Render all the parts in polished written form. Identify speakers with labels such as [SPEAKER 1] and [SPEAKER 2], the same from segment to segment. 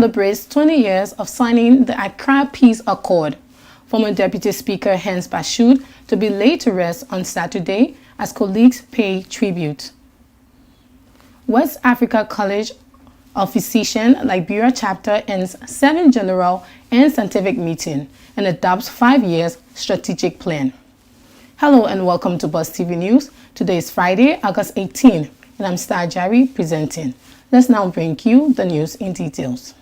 [SPEAKER 1] celebrates 20 years of signing the Accra Peace Accord. Former Deputy Speaker Hans Bashir to be laid to rest on Saturday as colleagues pay tribute. West Africa College of Physicians Liberia chapter ends 7th General and Scientific Meeting and adopts 5 years strategic plan. Hello and welcome to Buzz TV News. Today is Friday, August 18, and I'm Star Jari presenting. Let's now bring you the news in details.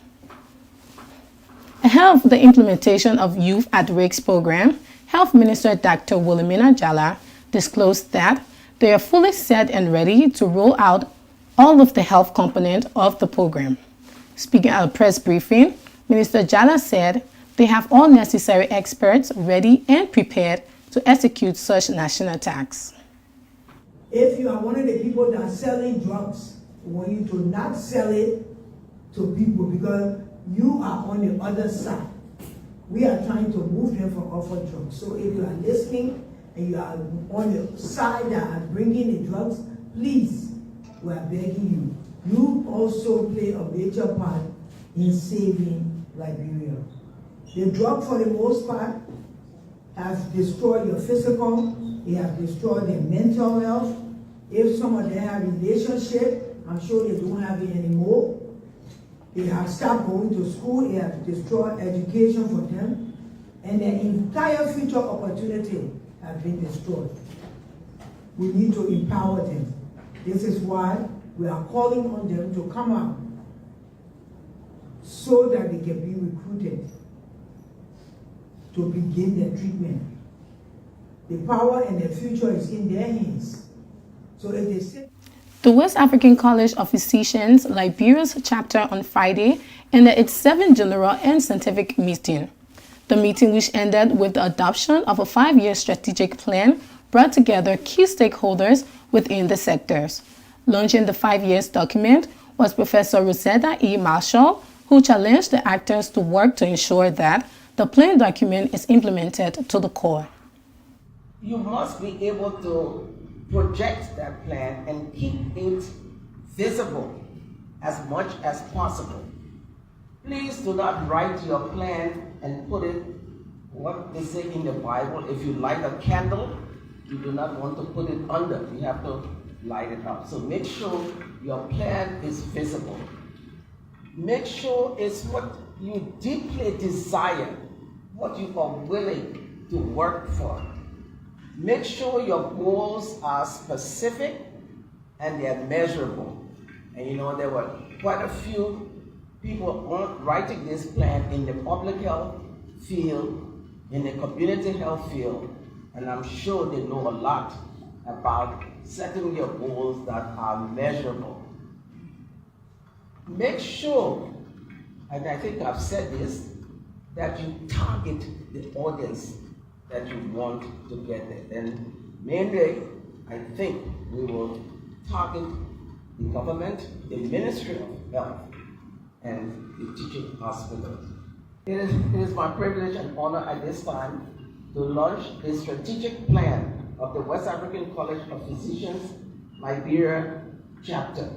[SPEAKER 1] Ahead of the implementation of Youth at Risk program, Health Minister Dr. Wilhelmina Jala disclosed that they are fully set and ready to roll out all of the health component of the program. Speaking at a press briefing, Minister Jala said they have all necessary experts ready and prepared to execute such national tasks.
[SPEAKER 2] If you are one of the people that are selling drugs, we want you to not sell it to people because you are on the other side. We are trying to move them from offer drugs. So if you are listening and you are on the side that are bringing the drugs, please, we are begging you. You also play a major part in saving Liberia. The drug, for the most part, has destroyed your physical, it has destroyed their mental health. If some of them have relationship, I'm sure they don't have it anymore. They have stopped going to school, it has destroyed education for them, and their entire future opportunity has been destroyed. We need to empower them. This is why we are calling on them to come out so that they can be recruited to begin their treatment. The power and the future is in their hands. So if they say
[SPEAKER 1] the West African College of Physicians Liberia's chapter on Friday ended its 7th General and Scientific Meeting. The meeting, which ended with the adoption of a 5-year strategic plan, brought together key stakeholders within the sectors. Launching the 5 years document was Professor Rosetta E. Marshall, who challenged the actors to work to ensure that the plan document is implemented to the core.
[SPEAKER 3] You must be able to project that plan and keep it visible as much as possible. Please do not write your plan and put it, what they say in the Bible, if you light a candle, you do not want to put it under. You have to light it up. So make sure your plan is visible. Make sure it's what you deeply desire, what you are willing to work for. Make sure your goals are specific and they're measurable. And you know, there were quite a few people writing this plan in the public health field, in the community health field, and I'm sure they know a lot about setting your goals that are measurable. Make sure, and I think I've said this, that you target the audience that you want to get there. And mainly, I think we will target the government, the Ministry of Health, and the teaching hospitals. It is my privilege and honor at this time to launch a strategic plan of the West African College of Physicians Liberia chapter.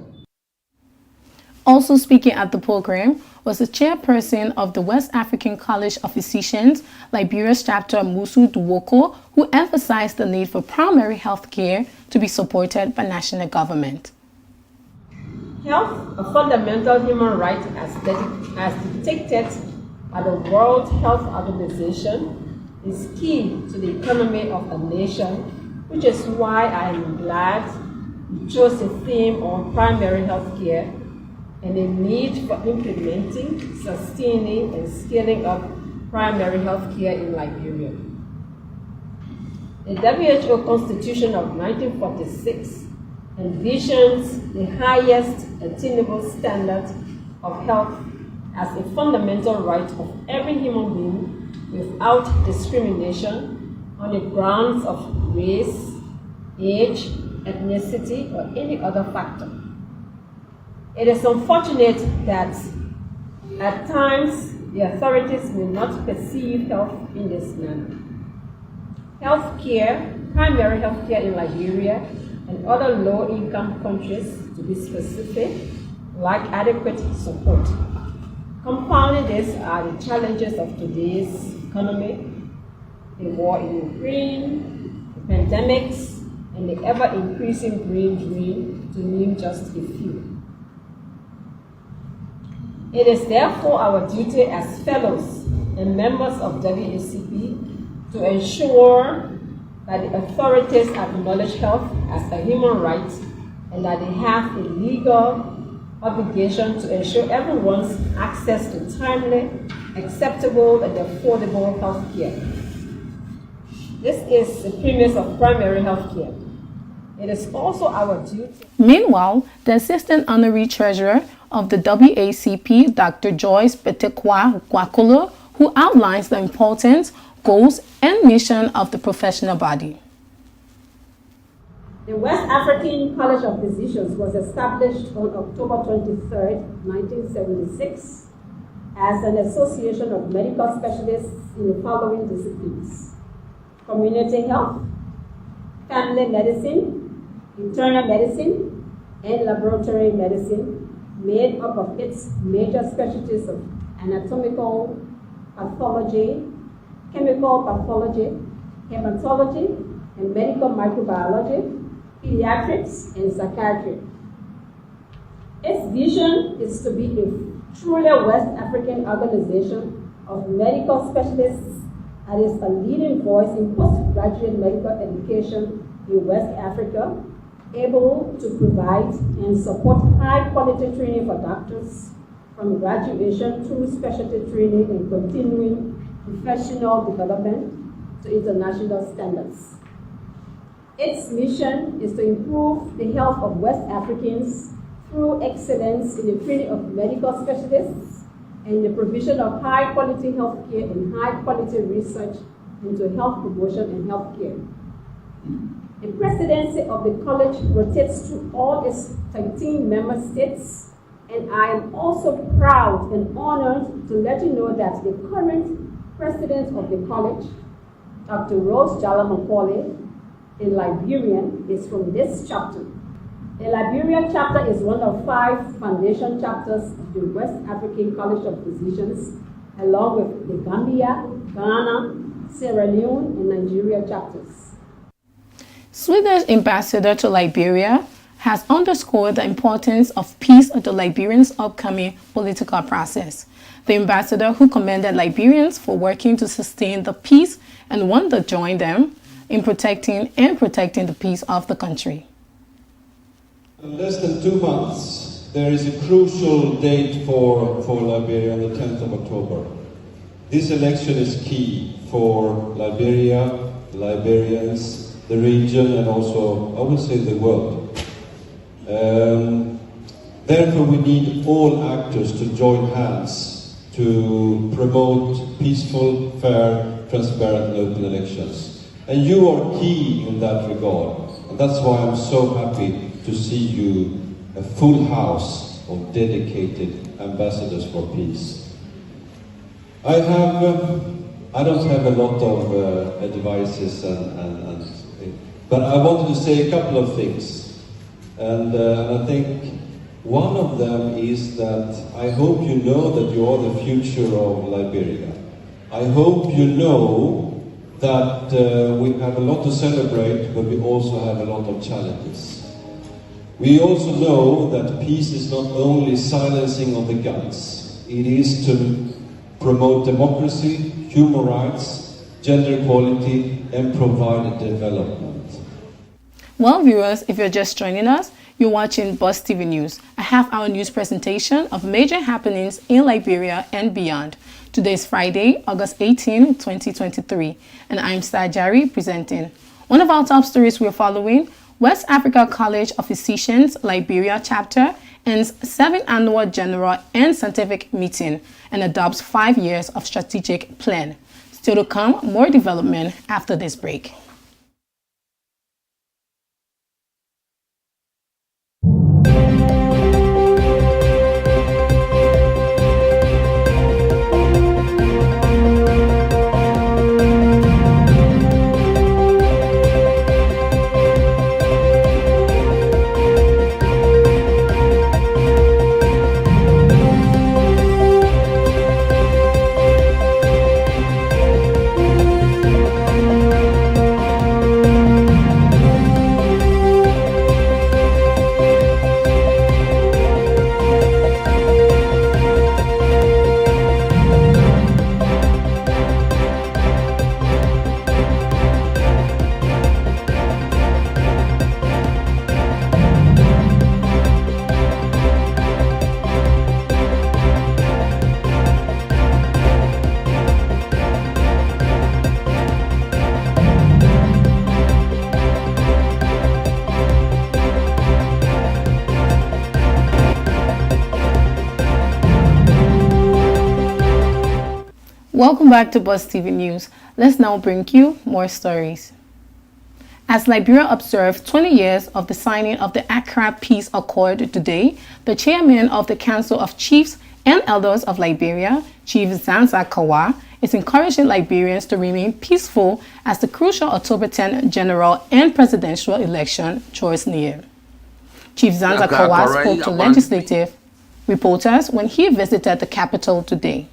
[SPEAKER 1] Also speaking at the program was the chairperson of the West African College of Physicians Liberia's chapter, Musu Duwoko, who emphasized the need for primary health care to be supported by national government.
[SPEAKER 4] Health, a fundamental human right as dictated by the World Health Organization, is key to the economy of a nation, which is why I am glad you chose the theme on primary health care and the need for implementing, sustaining, and scaling up primary health care in Liberia. The WHO Constitution of 1946 envisions the highest attainable standard of health as a fundamental right of every human being without discrimination on the grounds of race, age, ethnicity, or any other factor. It is unfortunate that at times the authorities may not perceive health in this manner. Healthcare, primary healthcare in Liberia and other low-income countries, to be specific, lack adequate support. Compounding this are the challenges of today's economy, the war in Ukraine, the pandemics, and the ever-increasing brain drain, to name just a few. It is therefore our duty as fellows and members of WACP to ensure that the authorities acknowledge health as a human right and that they have a legal obligation to ensure everyone's access to timely, acceptable, and affordable health care. This is the premise of primary health care. It is also our duty.
[SPEAKER 1] Meanwhile, the Assistant Honorary Treasurer of the WACP, Dr. Joyce Betekwa Gwakolo, who outlines the importance, goals, and mission of the professional body.
[SPEAKER 4] The West African College of Physicians was established on October 23, 1976, as an association of medical specialists in the following disciplines: community health, family medicine, internal medicine, and laboratory medicine, made up of its major specialties of anatomical pathology, chemical pathology, hematology, and medical microbiology, pediatrics, and psychiatry. Its vision is to be a truly West African organization of medical specialists that is a leading voice in postgraduate medical education in West Africa, able to provide and support high-quality training for doctors from graduation through specialty training and continuing professional development to international standards. Its mission is to improve the health of West Africans through excellence in the training of medical specialists and the provision of high-quality health care and high-quality research into health promotion and health care. The presidency of the college rotates through all its 13 member states, and I am also proud and honored to let you know that the current president of the college, Dr. Rose Jala Macaulay, a Liberian, is from this chapter. The Liberia chapter is one of 5 foundation chapters of the West African College of Physicians, along with the Gambia, Ghana, Sierra Leone, and Nigeria chapters.
[SPEAKER 1] Sweden's ambassador to Liberia has underscored the importance of peace of the Liberians' upcoming political process. The ambassador, who commended Liberians for working to sustain the peace and want to join them in protecting the peace of the country.
[SPEAKER 5] In less than 2 months, there is a crucial date for Liberia on the 10th of October. This election is key for Liberia, Liberians, the region, and also, I would say, the world. Therefore, we need all actors to join hands to promote peaceful, fair, transparent and open elections. And you are key in that regard. And that's why I'm so happy to see you, a full house of dedicated ambassadors for peace. I don't have a lot of advices, but I wanted to say a couple of things. And I think one of them is that I hope you know that you are the future of Liberia. I hope you know that we have a lot to celebrate, but we also have a lot of challenges. We also know that peace is not only silencing of the guns, it is to promote democracy, human rights, gender equality, and provide development.
[SPEAKER 1] Well, viewers, if you're just joining us, you're watching Buzz TV News, a half-hour news presentation of major happenings in Liberia and beyond. Today is Friday, August 18, 2023, and I'm Sajari presenting. One of our top stories we're following: West Africa College of Physicians Liberia chapter ends 7th annual general and scientific meeting and adopts 5 years of strategic plan. Still to come, more development after this break. Welcome back to Buzz TV News. Let's now bring you more stories. As Liberia observed 20 years of the signing of the Accra Peace Accord today, the chairman of the Council of Chiefs and Elders of Liberia, Chief Zanza Kawa, is encouraging Liberians to remain peaceful as the crucial October 10 general and presidential election draws near. Chief Zanza Kawa spoke to legislative reporters when he visited the capital today.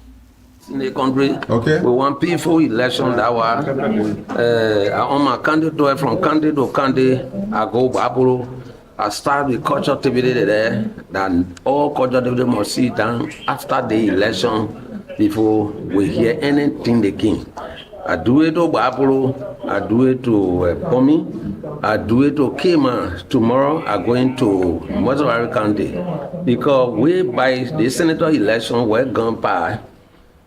[SPEAKER 6] In the country, we want peaceful election that was on my candidate from candidate to candidate. I go Baburu. I start with cultural activity there. Then all cultural activity must sit down after the election before we hear anything again. I do it to Baburu. I do it to Pomi. I do it to Kema. Tomorrow I'm going to Mozambique County because we by the senator election we're gone by.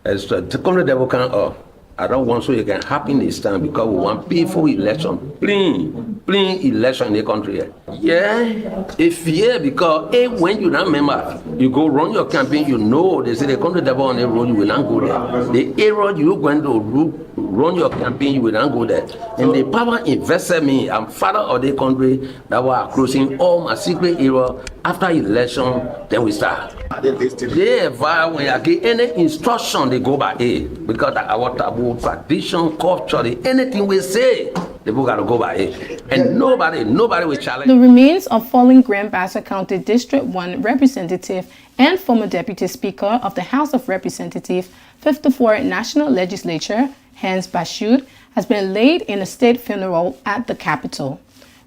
[SPEAKER 6] As the country devil can I don't want so it can happen this time because we want peaceful election, clean election in the country. Yeah, if because when you not member, you go run your campaign, you know they say the country devil on the road, you will not go there. The area you going to run your campaign, you will not go there. And the power invested me, I'm father of the country that were closing all my secret area after election, then we start. They advise when I get any instruction, they go by it because our taboo tradition, culture, anything we say, the book got to go by it. And nobody will challenge.
[SPEAKER 1] The remains of fallen Grand Bassa County District 1 representative and former deputy speaker of the House of Representatives, 54 National Legislature, Hans Bashud, has been laid in a state funeral at the capital.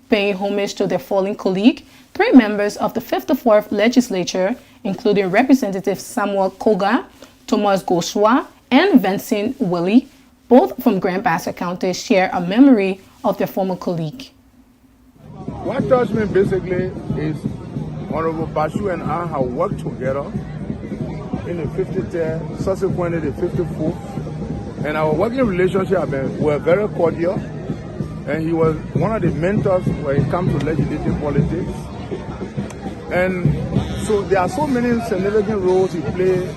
[SPEAKER 1] Paying homage to their fallen colleague, 3 members of the 54th Legislature, including Representative Samuel Koga, Thomas Goshua, and Vincent Willie, both from Grand Bassa County, share a memory of their former colleague.
[SPEAKER 7] What touched me basically is Honorable Bashu and I have worked together in the 53rd, subsequently the 54th, and our working relationship were very cordial, and he was one of the mentors when it comes to legislative politics. And so there are so many significant roles he played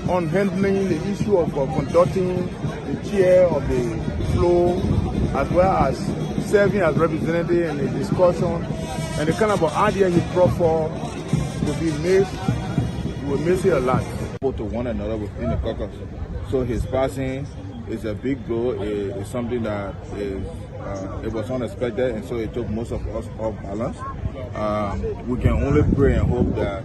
[SPEAKER 7] on handling the issue of conducting the chair of the floor, as well as serving as representative in the discussion, and the kind of idea he brought forward will be missed. We will miss it a lot. To one another within the caucus. So his passing is a big blow. It's something that is it was unexpected, and so it took most of us off balance. We can only pray and hope that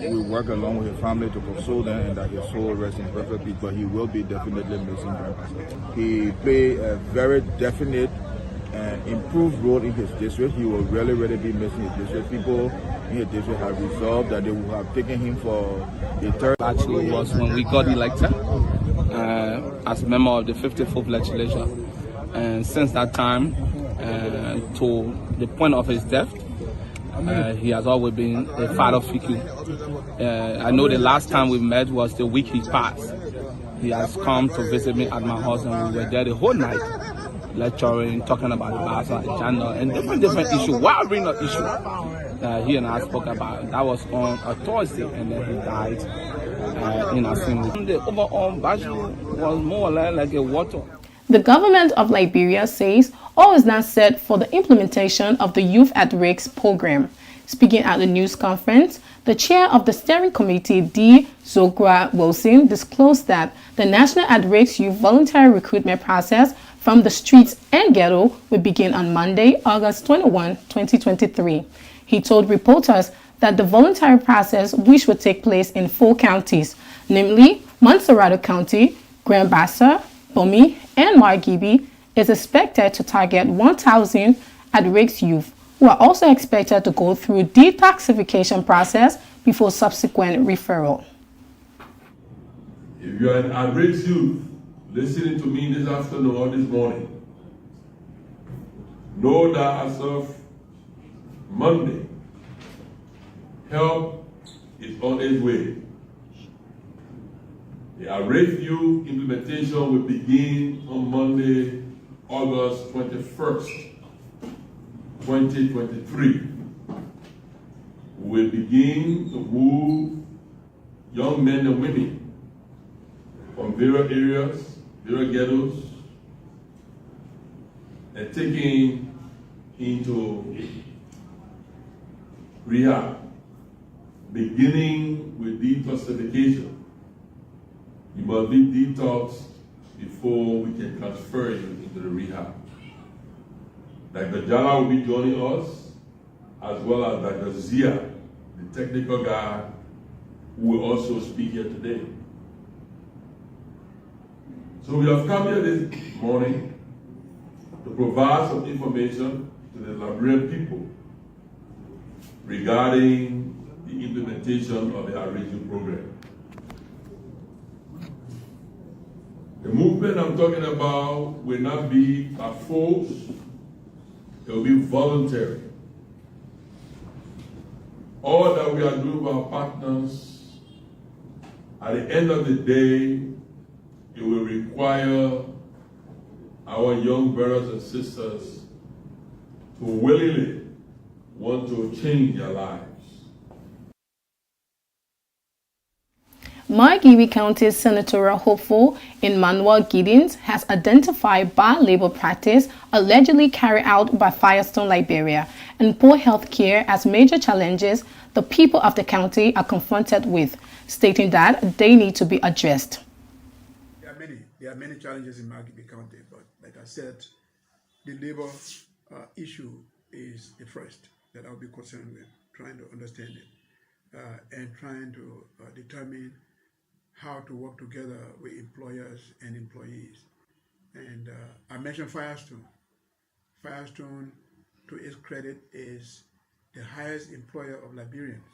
[SPEAKER 7] we work along with his family to console them and that his soul rests in perfect peace, but he will be definitely missing Grand Bassa. He played a very definite and improved role in his district. He will really be missing his district. People in his district have resolved that they would have taken him for the third.
[SPEAKER 8] Actually was when we got elected as member of the 54th legislature. And since that time to the point of his death, he has always been a father figure. I know the last time we met was the week he passed. He has come to visit me at my house, and we were there the whole night, lecturing, talking about the Bassa agenda and different issues. Why bring the issue? He and I spoke about it. That was on a Thursday, and then he died in assembly. The overall budget was more or less like a water.
[SPEAKER 1] The government of Liberia says all is now set for the implementation of the Youth at Risk program. Speaking at the news conference, the chair of the steering committee, D. Zogra Wilson, disclosed that the National at Risk Youth voluntary recruitment process from the streets and ghetto will begin on Monday, August 21, 2023. He told reporters that the voluntary process, which would take place in 4 counties, namely Montserrat County, Grand Bassa, Bomi, and Margibi, is expected to target 1,000 at-risk youth who are also expected to go through detoxification process before subsequent referral.
[SPEAKER 9] If you are an at-risk youth listening to me this afternoon or this morning, know that as of Monday, help is on its way. The at-risk youth implementation will begin on Monday, August 21st, 2023. We will begin to move young men and women from various areas, various ghettos, and taken into rehab, beginning with detoxification. You must be detoxed before we can transfer you into the rehab. Dr. Jala will be joining us, as well as Dr. Zia, the technical guy, who will also speak here today. So we have come here this morning to provide some information to the Liberian people regarding the implementation of the outreach program. The movement I'm talking about will not be by force, it will be voluntary. All that we are doing with our partners, at the end of the day, it will require our young brothers and sisters to willingly want to change their lives.
[SPEAKER 1] Margibi County's senatorial hopeful Emmanuel Giddens has identified bad labor practice allegedly carried out by Firestone Liberia and poor health care as major challenges the people of the county are confronted with, stating that they need to be addressed.
[SPEAKER 10] There are many challenges in Margibi County, but like I said, the labor issue is the first that I'll be concerned with, trying to understand it and trying to determine how to work together with employers and employees. And I mentioned Firestone. Firestone, to its credit, is the highest employer of Liberians.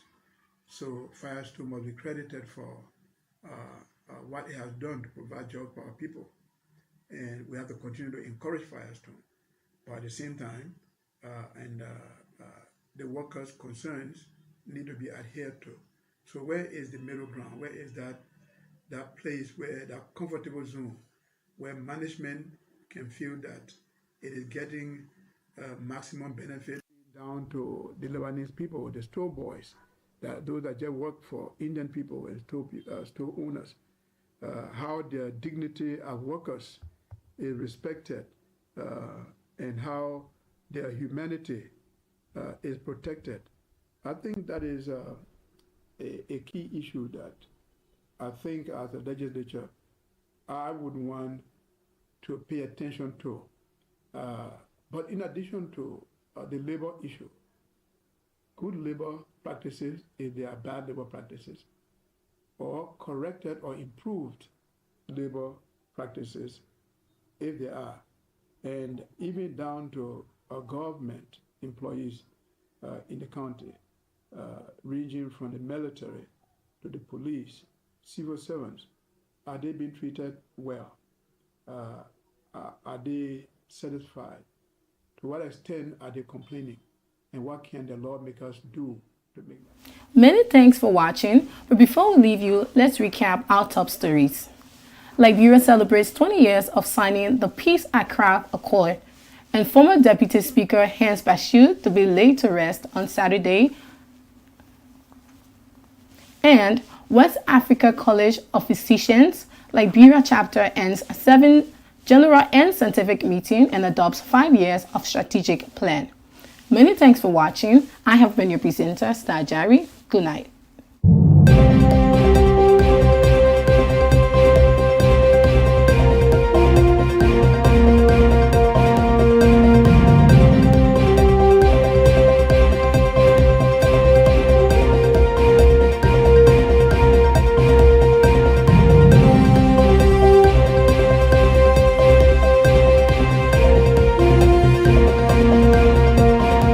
[SPEAKER 10] So Firestone must be credited for what it has done to provide jobs for our people. And we have to continue to encourage Firestone. But at the same time, the workers' concerns need to be adhered to. So where is the middle ground? Where is that place, where that comfortable zone, where management can feel that it is getting maximum benefit down to the Lebanese people, the store boys, those that just work for Indian people and store owners, how their dignity as workers is respected and how their humanity is protected. I think that is a key issue that I think as a legislature, I would want to pay attention to. But in addition to the labor issue, good labor practices, if there are bad labor practices, or corrected or improved labor practices, if there are, and even down to government employees in the county, ranging from the military to the police, civil servants, are they being treated well? Are they satisfied? To what extent are they complaining? And what can the lawmakers do to make that?
[SPEAKER 1] Many thanks for watching, but before we leave you, let's recap our top stories. Liberia celebrates 20 years of signing the Peace Accra Accord, and former Deputy Speaker Hans Bashir to be laid to rest on Saturday. And West Africa College of Physicians, Liberia chapter ends 7 general and scientific meeting and adopts 5 years of strategic plan. Many thanks for watching. I have been your presenter, Star Jari. Good night.